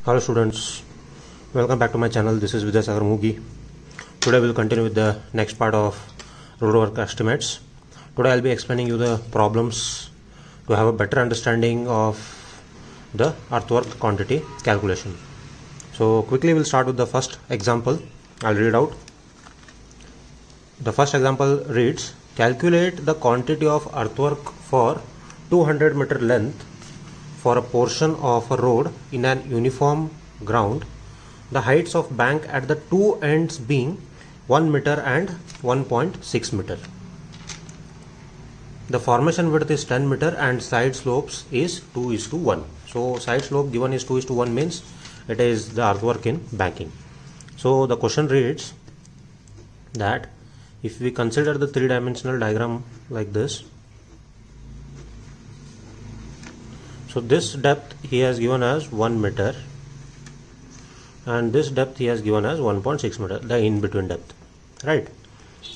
Hello students, welcome back to my channel. This is Vidyasagar Mugi. Today we'll continue with the next part of roadwork estimates. Today I'll be explaining you the problems to have a better understanding of the earthwork quantity calculation. So quickly we'll start with the first example. I'll read out. The first example reads, calculate the quantity of earthwork for 200 meter length for a portion of a road in an uniform ground, the heights of bank at the two ends being 1 meter and 1.6 meter. The formation width is 10 meter and side slopes is 2:1. So side slope given is 2:1 means it is the earthwork in banking. So the question reads that if we consider the three-dimensional diagram like this, so this depth he has given as 1 meter and this depth he has given as 1.6 meter, the in between depth, right?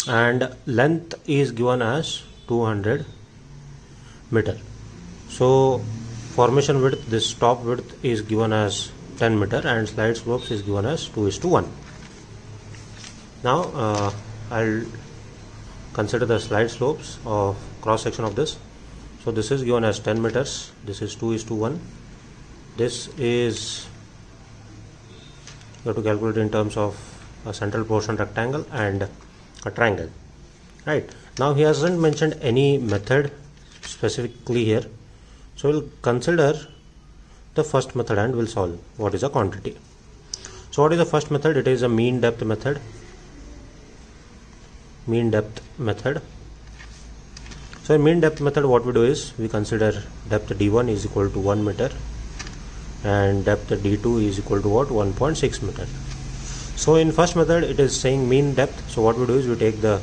And length is given as 200 meter. So formation width, this top width is given as 10 meter and slide slopes is given as 2:1. Now I'll consider the slide slopes of cross section of this. So this is given as 10 meters, this is 2:1, this is, you have to calculate in terms of a central portion rectangle and a triangle, right? Now he hasn't mentioned any method specifically here, so we'll consider the first method and we'll solve what is the quantity. So what is the first method? It is a mean depth method. So in mean depth method, what we do is we consider depth d1 is equal to 1 meter and depth d2 is equal to what? 1.6 meter. So in first method it is saying mean depth. So what we do is we take the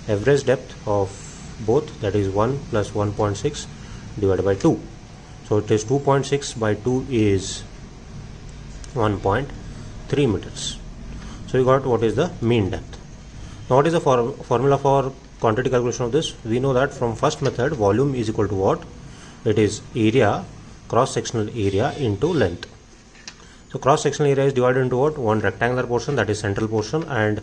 average depth of both, that is 1 plus 1.6 divided by 2. So it is 2.6 by 2 is 1.3 meters. So you got what is the mean depth. Now what is the formula for quantity calculation of this? We know that from first method volume is equal to what? It is area, cross sectional area into length. So cross sectional area is divided into what? One rectangular portion, that is central portion, and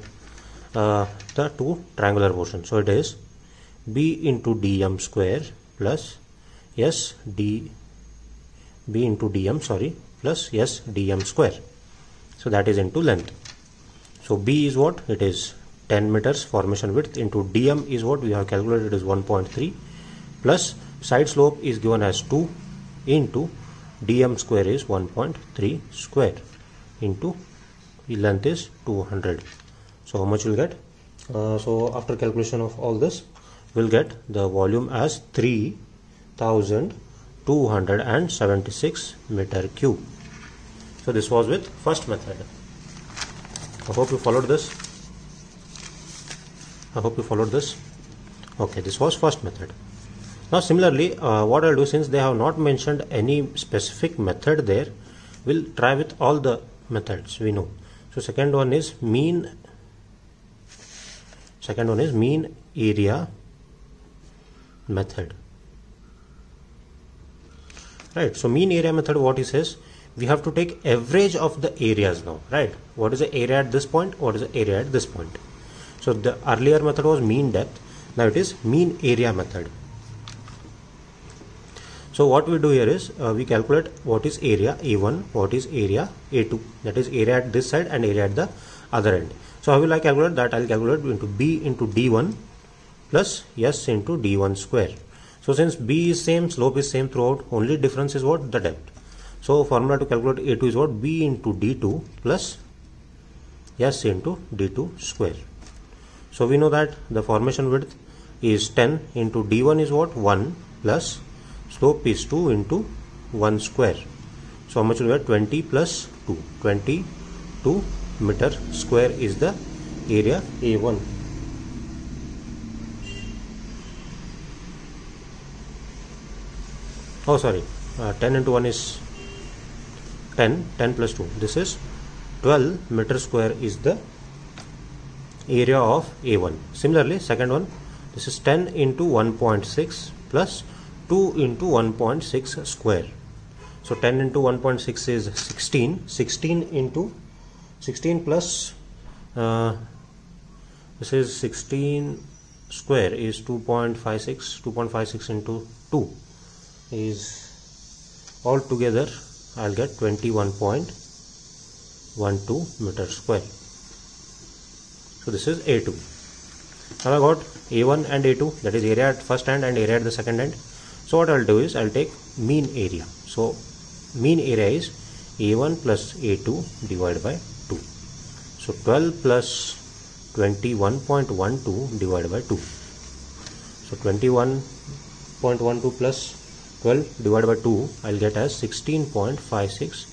the two triangular portions. So it is b into dm square plus s d b into dm plus s dm square. So that is into length. So b is what? It is 10 meters formation width into dm is what we have calculated is 1.3 plus side slope is given as 2 into dm square is 1.3 square into the length is 200. So how much we'll get? So after calculation of all this, we'll get the volume as 3276 meter cube. So this was with first method. I hope you followed this. Okay, this was first method. Now similarly, what I'll do, since they have not mentioned any specific method there, we'll try with all the methods we know. So second one is mean area method, right? So mean area method, what he says, we have to take average of the areas now, right? What is the area at this point? What is the area at this point? So the earlier method was mean depth, now it is mean area method. So what we do here is we calculate what is area A1, what is area A2, that is area at this side and area at the other end. So how will I calculate that? I'll calculate into B into D1 plus S into D1 square. So since B is same, slope is same throughout, only difference is what? The depth. So formula to calculate A2 is what? B into D2 plus S into D2 square. So we know that the formation width is 10 into d1 is what? 1 plus slope is 2 into 1 square. So how much will we get? 20 plus 2. 22 meter square is the area A1. Oh sorry, 10 into 1 is 10 plus 2. This is 12 meter square is the area of A1. Similarly, second one, this is 10 into 1.6 plus 2 into 1.6 square. So 10 into 1.6 is 16. 16 into 16 plus this is 16 square is 2.56. 2.56 into 2 is altogether I'll get 21.12 meter square. So this is A2. Now I got A1 and A2, that is area at first end and area at the second end. So what I'll do is I'll take mean area. So mean area is A1 plus A2 divided by 2. So 12 plus 21.12 divided by 2. So 21.12 plus 12 divided by 2 I'll get as 16.56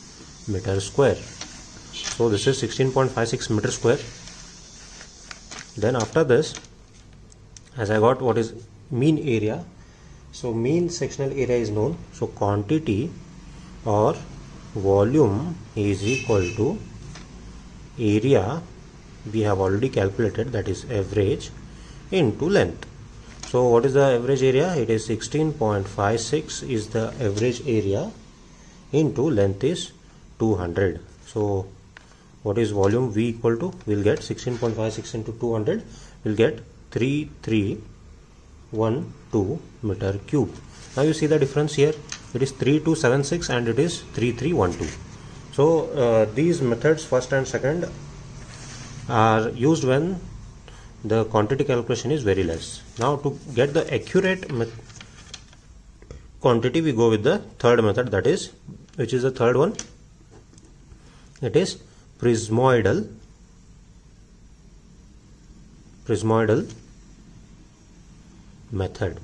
meter square. So this is 16.56 meter square. Then after this, as I got what is mean area, so mean sectional area is known. So quantity or volume is equal to area we have already calculated, that is average, into length. So what is the average area? It is 16.56 is the average area, into length is 200. So what is volume V equal to? We'll get 16.56 into 200, we'll get 3312 meter cube. Now you see the difference here, it is 3276 and it is 3312. So these methods, first and second, are used when the quantity calculation is very less. Now to get the accurate quantity, we go with the third method, that is, which is the third one, it is prismoidal method.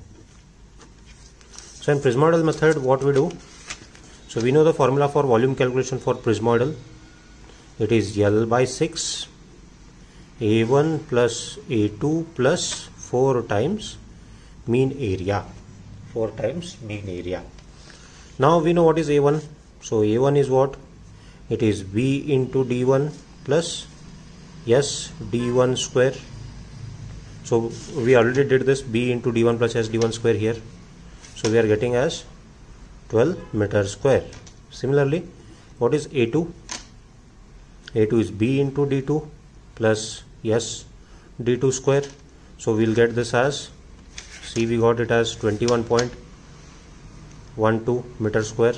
So in prismoidal method, what we do? So we know the formula for volume calculation for prismoidal. It is L by 6 A1 plus A2 plus 4 times mean area. 4 times mean area. Now we know what is A1. So A1 is what? It is B into D1 plus S D1 square. So we already did this, B into D1 plus S D1 square here. So we are getting as 12 meter square. Similarly, what is A2? A2 is B into D2 plus S D2 square. So we'll get this as, see, we got it as 21.12 meter square.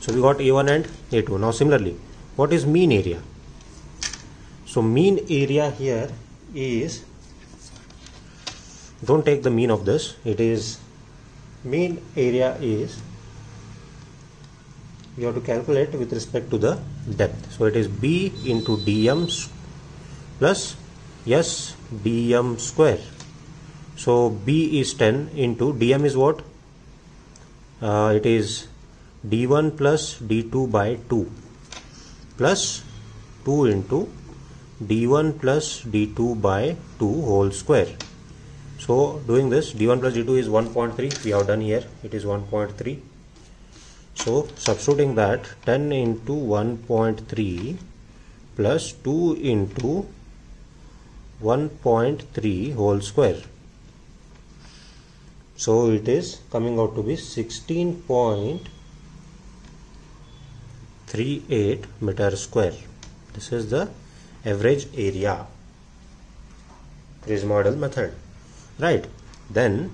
So we got A1 and A2. Now similarly, what is mean area? So mean area here is, don't take the mean of this, it is, mean area is, you have to calculate with respect to the depth. So it is B into dm plus S dm square. So B is 10 into dm is what? It is d1 plus d2 by 2 plus 2 into d1 plus d2 by 2 whole square. So doing this, d1 plus d2 is 1.3, we have done here, it is 1.3. So substituting that, 10 into 1.3 plus 2 into 1.3 whole square. So it is coming out to be 16.38 meter square. This is the average area, prismoidal method, right? Then,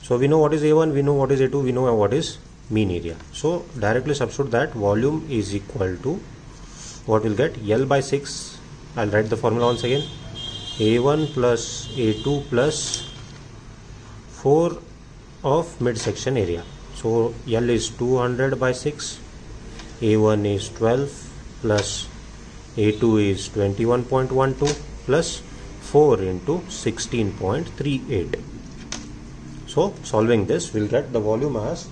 so we know what is A1, we know what is A2, we know what is mean area. So directly substitute that, volume is equal to, what we'll get, L by 6, I'll write the formula once again, A1 plus A2 plus 4 of midsection area. So L is 200 by 6, A1 is 12 plus A2 is 21.12 plus 4 into 16.38. So solving this, we'll get the volume as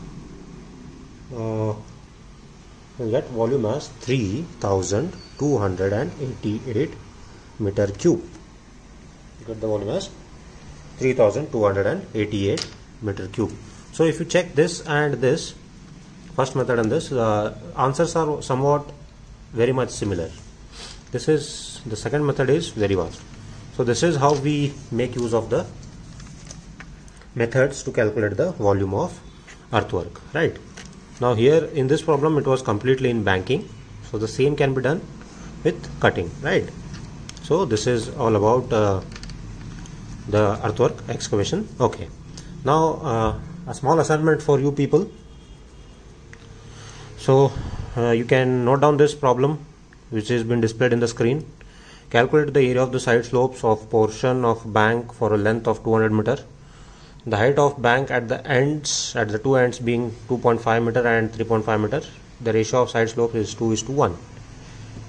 3288 meter cube. Get the volume as 3288 meter cube. So if you check this and this, first method and this, answers are somewhat very much similar. This is, the second method is very vast. So this is how we make use of the methods to calculate the volume of earthwork, right? Now here in this problem it was completely in banking, so the same can be done with cutting, right? So this is all about the earthwork excavation. Okay, now a small assignment for you people. So you can note down this problem which has been displayed in the screen. Calculate the area of the side slopes of portion of bank for a length of 200 meter. The height of bank at the ends, at the two ends being 2.5 meter and 3.5 meter. The ratio of side slope is 2:1.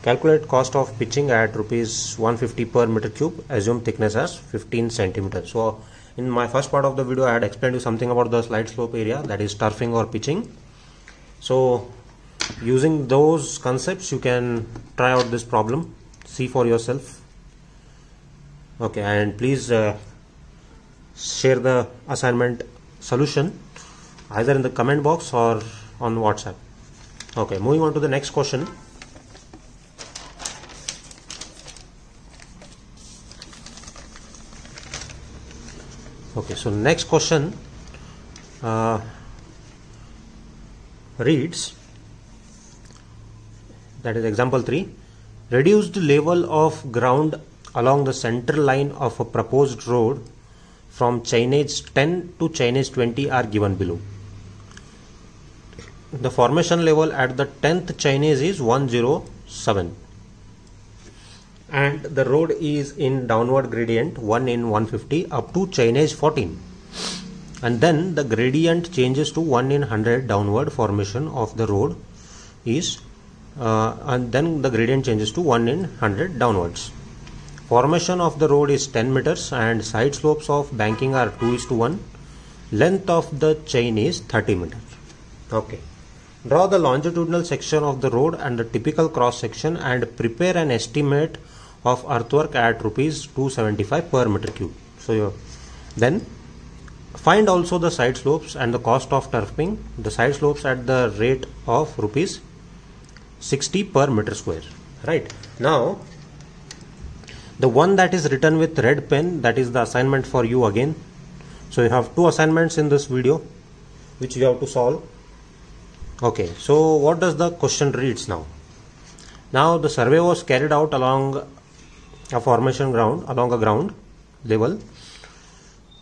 Calculate cost of pitching at rupees 150 per meter cube. Assume thickness as 15 centimeters. So in my first part of the video I had explained you something about the slide slope area, that is turfing or pitching. So using those concepts you can try out this problem, see for yourself. Okay, and please share the assignment solution either in the comment box or on WhatsApp. Okay, moving on to the next question. Okay, so next question reads, that is example 3. Reduced level of ground along the center line of a proposed road from chainage 10 to chainage 20 are given below. The formation level at the 10th chainage is 107 and the road is in downward gradient 1 in 150 up to chainage 14, and then the gradient changes to 1 in 100 downward formation of the road is and then the gradient changes to 1 in 100 downwards. Formation of the road is 10 meters and side slopes of banking are 2:1. Length of the chain is 30 meters. Okay. Draw the longitudinal section of the road and the typical cross section and prepare an estimate of earthwork at rupees 275 per meter cube. So then find also the side slopes and the cost of turfing. The side slopes at the rate of rupees 60 per meter square. Right. Now the one that is written with red pen, that is the assignment for you again. So you have two assignments in this video which you have to solve. Okay, so what does the question reads now? Now the survey was carried out along a formation ground, along a ground level,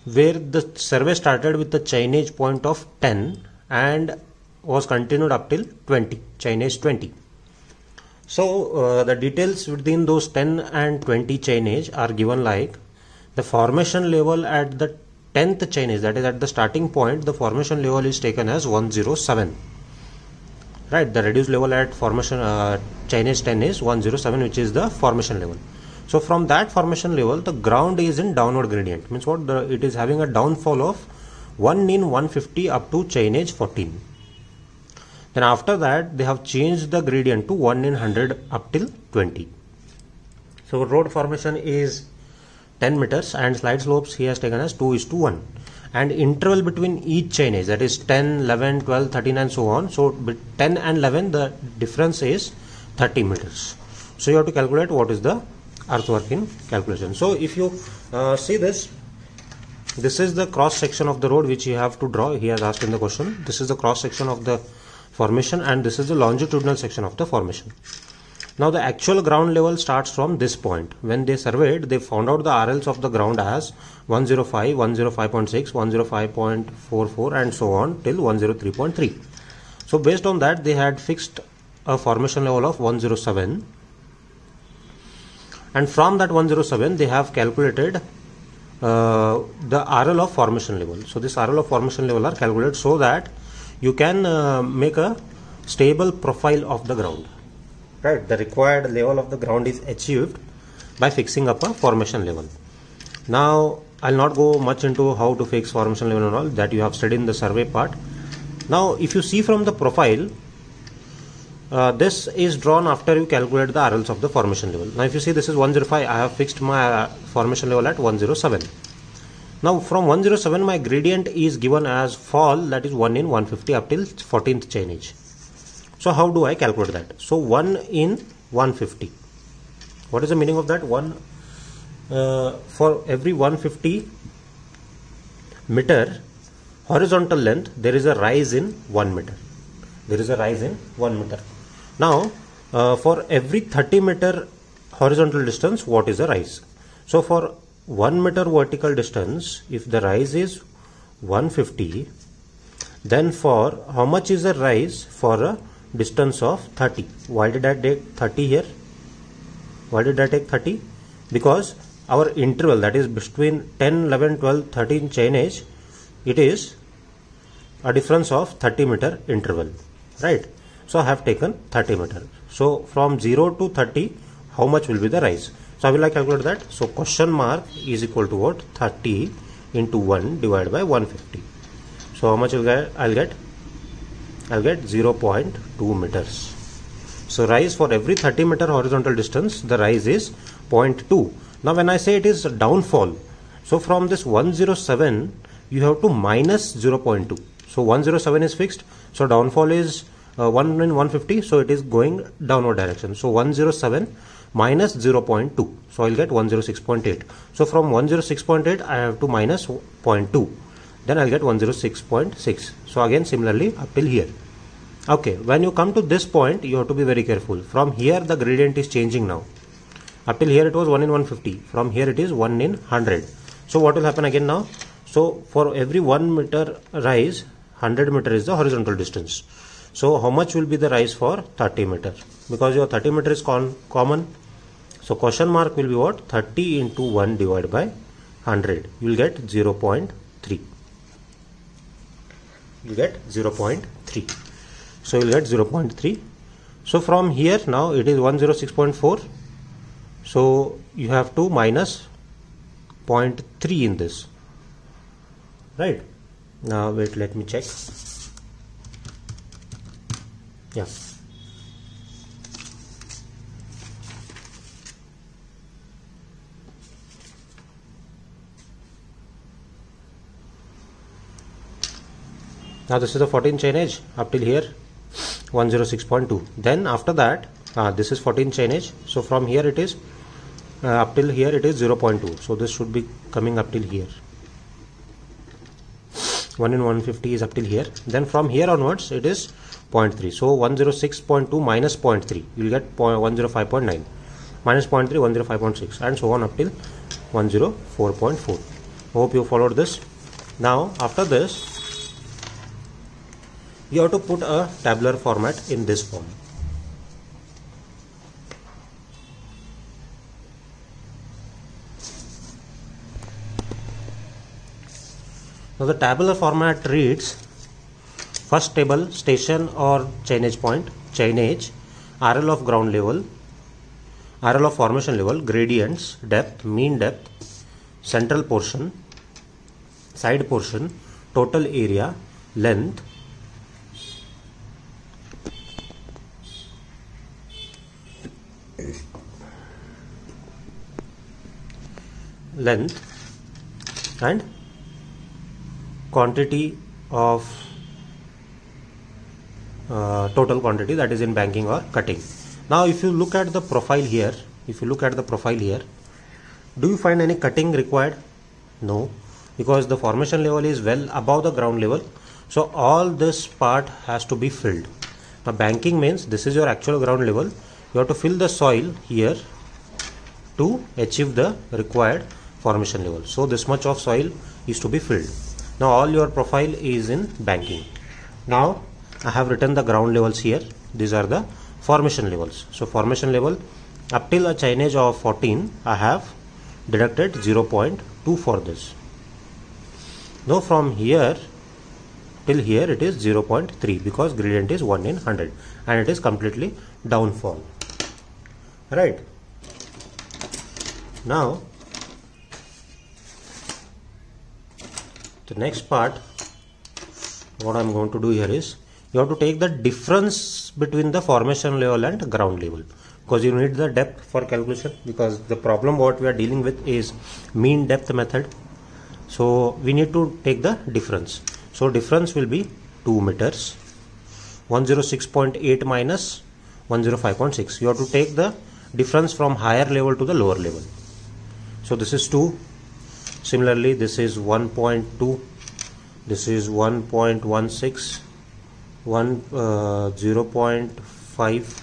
where the survey started with the chainage point of 10 and was continued up till 20, chainage 20. So the details within those 10 and 20 chainage are given like the formation level at the 10th chainage, that is at the starting point, the formation level is taken as 107. Right, the reduced level at formation chainage 10 is 107, which is the formation level. So from that formation level the ground is in downward gradient, means what, it is having a downfall of 1 in 150 up to chainage 14. Then after that they have changed the gradient to 1 in 100 up till 20. So road formation is 10 meters and slide slopes he has taken as 2:1, and interval between each chainage, that is 10, 11, 12, 13 and so on. So 10 and 11 the difference is 30 meters. So you have to calculate what is the earthwork in calculation. So if you see this is the cross section of the road which you have to draw. He has asked in the question, this is the cross section of the formation and this is the longitudinal section of the formation. Now the actual ground level starts from this point. When they surveyed, they found out the RLs of the ground as 105, 105.6, 105.44 and so on till 103.3. So based on that they had fixed a formation level of 107, and from that 107 they have calculated the RL of formation level. So this RL of formation level are calculated so that you can make a stable profile of the ground. Right, the required level of the ground is achieved by fixing up a formation level. Now I'll not go much into how to fix formation level and all that, you have studied in the survey part. Now if you see from the profile, this is drawn after you calculate the RLs of the formation level. Now if you see this is 105, I have fixed my formation level at 107. Now from 107 my gradient is given as fall, that is 1 in 150 up till 14th chainage. So how do I calculate that? So 1 in 150. What is the meaning of that? For every 150 meter, horizontal length, there is a rise in 1 meter. There is a rise in 1 meter. Now, for every 30 meter horizontal distance, what is the rise? So for 1 meter vertical distance, if the rise is 150, then for how much is the rise for a distance of 30? Why did I take 30 here? Why did I take 30? Because our interval, that is between 10, 11, 12, 13 chain edge, it is a difference of 30 meter interval, right? So I have taken 30 meter. So from 0 to 30, how much will be the rise? So I will calculate that. So question mark is equal to what? 30 into 1 divided by 150. So how much I'll get? I'll get 0.2 meters. So rise for every 30 meter horizontal distance, the rise is 0.2. Now when I say it is downfall, so from this 107, you have to minus 0.2. So 107 is fixed. So downfall is 1 in 150. So it is going downward direction. So 107 minus 0.2. So I'll get 106.8. So from 106.8, I have to minus 0.2. Then I'll get 106.6. So again, similarly up till here. Okay, when you come to this point, you have to be very careful. From here, the gradient is changing now. Up till here, it was 1 in 150. From here, it is 1 in 100. So what will happen again now? So for every 1 meter rise, 100 meter is the horizontal distance. So how much will be the rise for 30 meter? Because your 30 meter is common. So question mark will be what? 30 into 1 divided by 100. You will get 0.3. You get 0.3. So you will get 0.3. So from here now it is 106.4. So you have to minus 0.3 in this. Right. Now wait, let me check. Yeah. Now this is the 14 chain edge up till here 106.2. Then after that this is 14 chain edge. So from here it is up till here it is 0.2. So this should be coming up till here. 1 in 150 is up till here. Then from here onwards it is 0.3. So 106.2 minus 0.3, you will get 105.9. Minus 0.3, 105.6, and so on up till 104.4. Hope you followed this. Now after this, you have to put a tabular format in this form. Now the tabular format reads: first table, station or chain edge point, chain edge, RL of ground level, RL of formation level, gradients, depth, mean depth, central portion, side portion, total area, length, and quantity of total quantity, that is in banking or cutting. Now if you look at the profile here, do you find any cutting required? No, because the formation level is well above the ground level. So all this part has to be filled. Now banking means this is your actual ground level. You have to fill the soil here to achieve the required formation level. So this much of soil is to be filled. Now all your profile is in banking. Now I have written the ground levels here. These are the formation levels. So formation level up till a chain edge of 14, I have deducted 0.2 for this. Now from here till here it is 0.3 because gradient is 1 in 100 and it is completely downfall. Right. Now the next part, what I am going to do here is, you have to take the difference between the formation level and ground level, because you need the depth for calculation, because the problem what we are dealing with is mean depth method. So we need to take the difference. So difference will be 2 meters. 106.8 minus 105.6. You have to take the difference from higher level to the lower level. So this is 2. Similarly, this is 1.2. this is 1.16, 0.5,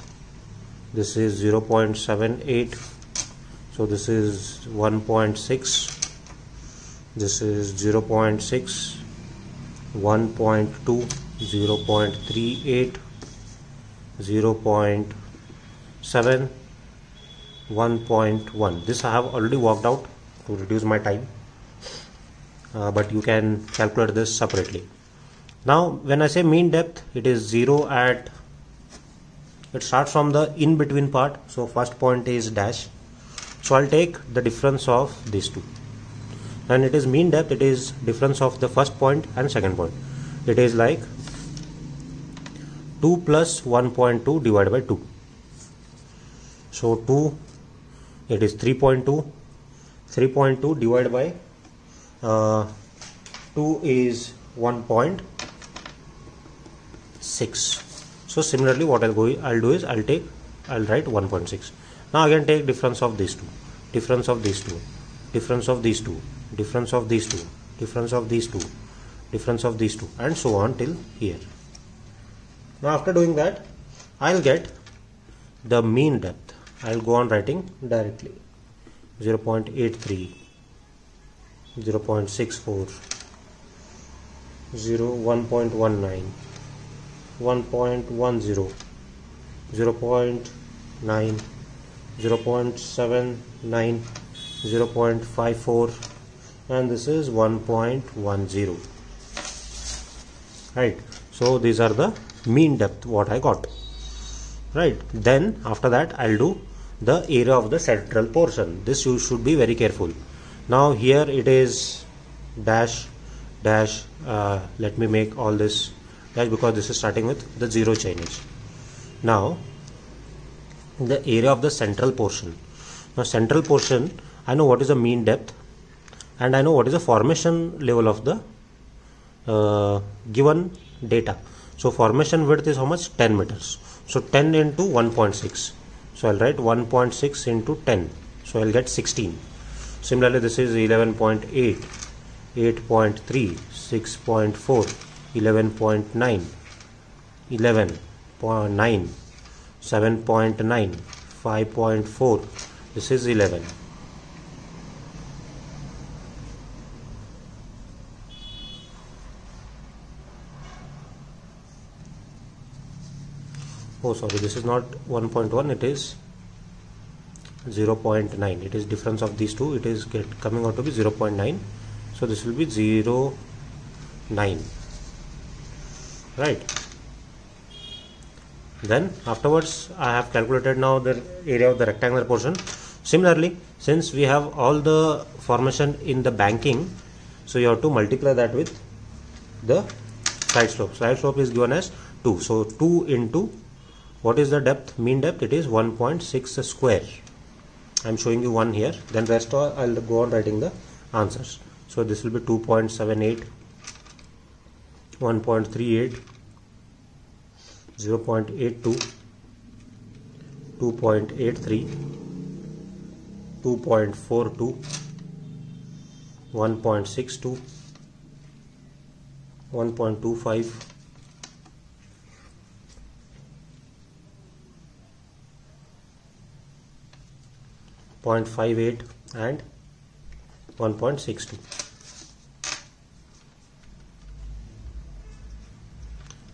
this is 0.78, so this is 1.6, this is 0.6, 1.2, 0.38, 0.7, 1.1. This I have already worked out to reduce my time, but you can calculate this separately. Now when I say mean depth, it is 0 at, it starts from the in between part, so first point is dash, so I'll take the difference of these two. And it is mean depth, it is difference of the first point and second point. It is like 2 plus 1.2 divided by 2. So 2, it is 3.2. 3.2 divided by 2 is 1.6. So similarly what I'll do is I'll write 1.6. Now again take difference of these two, difference of these two, difference of these two, difference of these two, difference of these two, difference of these two, and so on till here. Now after doing that, I'll get the mean depth. I'll go on writing directly 0.83, 0.64, 1.19, 1.10, 0.9, 0.79, 0.54, and this is 1.10. Right, so these are the mean depth what I got. Right, then after that I'll do the area of the central portion. This you should be very careful. Now here it is dash dash, let me make all this dash because this is starting with the zero chainage. Now the area of the central portion. Now central portion, I know what is the mean depth and I know what is the formation level of the given data. So formation width is how much? 10 meters. So 10 into 1.6. So I'll write 1.6 into 10. So I'll get 16. Similarly this is 11.8, 8.3, 6.4, 11.9, 11.9, 7.9, 5.4. This is 11. Oh sorry, this is not 1.1, it is 0.9. It is difference of these two, it is coming out to be 0.9. So this will be 0.9. Right. Then afterwards I have calculated now the area of the rectangular portion. Similarly, since we have all the formation in the banking, so you have to multiply that with the side slope. Side slope is given as 2. So 2 into what is the depth, mean depth? It is 1.6 square. I am showing you one here, then rest all I will go on writing the answers. So this will be 2.78, 1.38, 0.82, 2.83, 2.42, 1.62, 1.25, 0.58 and 1.62.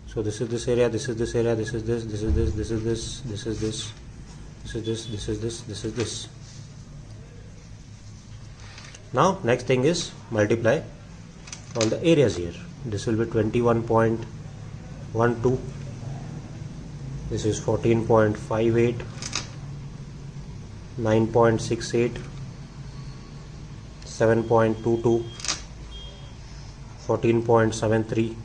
So this is this area, this is this area, this is this, this is this, this is this, this is this, this is this, this is this, this is this. Now next thing is multiply all the areas here. This will be 21.12, this is 14.58, 9.68, 7.22, 14.73,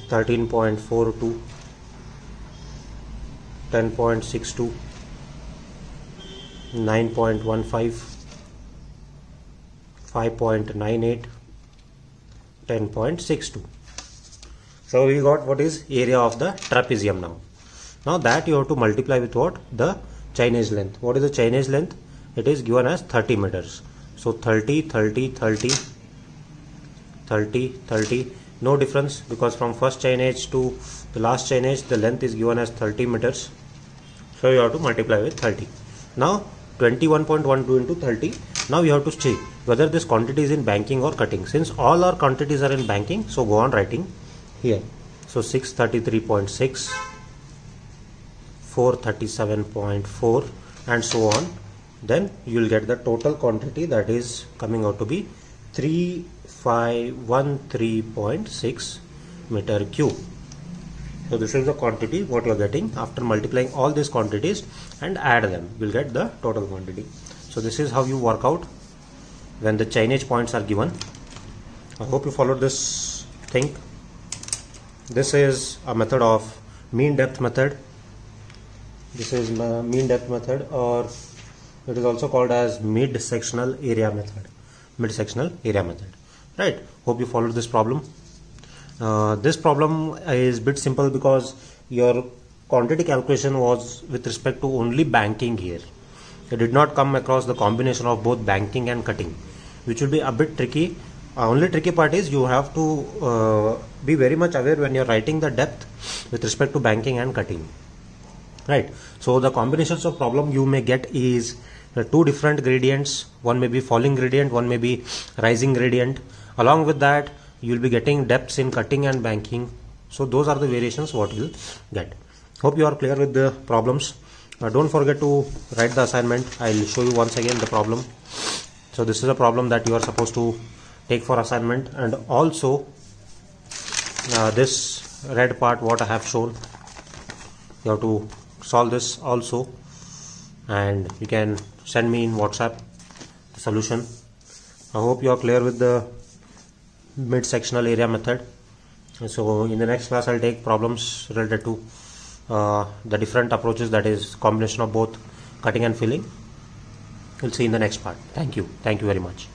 13.42, 10.62, 9.15, 5.98, 10.62. So we got what is area of the trapezium now. Now that you have to multiply with what? The chainage length. What is the chainage length? It is given as 30 meters. So 30, 30, 30, 30, 30, no difference because from first chain edge to the last chain edge the length is given as 30 meters, so you have to multiply with 30. Now 21.12 into 30. Now you have to check whether this quantity is in banking or cutting. Since all our quantities are in banking, so go on writing here. So 633.6, 437.4 and so on. Then you will get the total quantity, that is coming out to be 3513.6 meter cube. So this is the quantity what you are getting. After multiplying all these quantities and add them, you will get the total quantity. So this is how you work out when the chainage points are given. I hope you followed this thing. This is a method of mean depth method. This is mean depth method, or it is also called as mid-sectional area method. Mid-sectional area method. Right. Hope you followed this problem. This problem is a bit simple because your quantity calculation was with respect to only banking here. It did not come across the combination of both banking and cutting, which will be a bit tricky. Only tricky part is you have to be very much aware when you are writing the depth with respect to banking and cutting. Right. So the combinations of problem you may get is two different gradients. One may be falling gradient, one may be rising gradient. Along with that, you will be getting depths in cutting and banking. So those are the variations what you will get. Hope you are clear with the problems. Don't forget to write the assignment. I will show you once again the problem. So this is a problem that you are supposed to take for assignment, and also this red part what I have shown, you have to solve this also, and you can send me in WhatsApp the solution. I hope you are clear with the mid-sectional area method. So in the next class I'll take problems related to the different approaches, that is combination of both cutting and filling. We'll see in the next part. Thank you very much.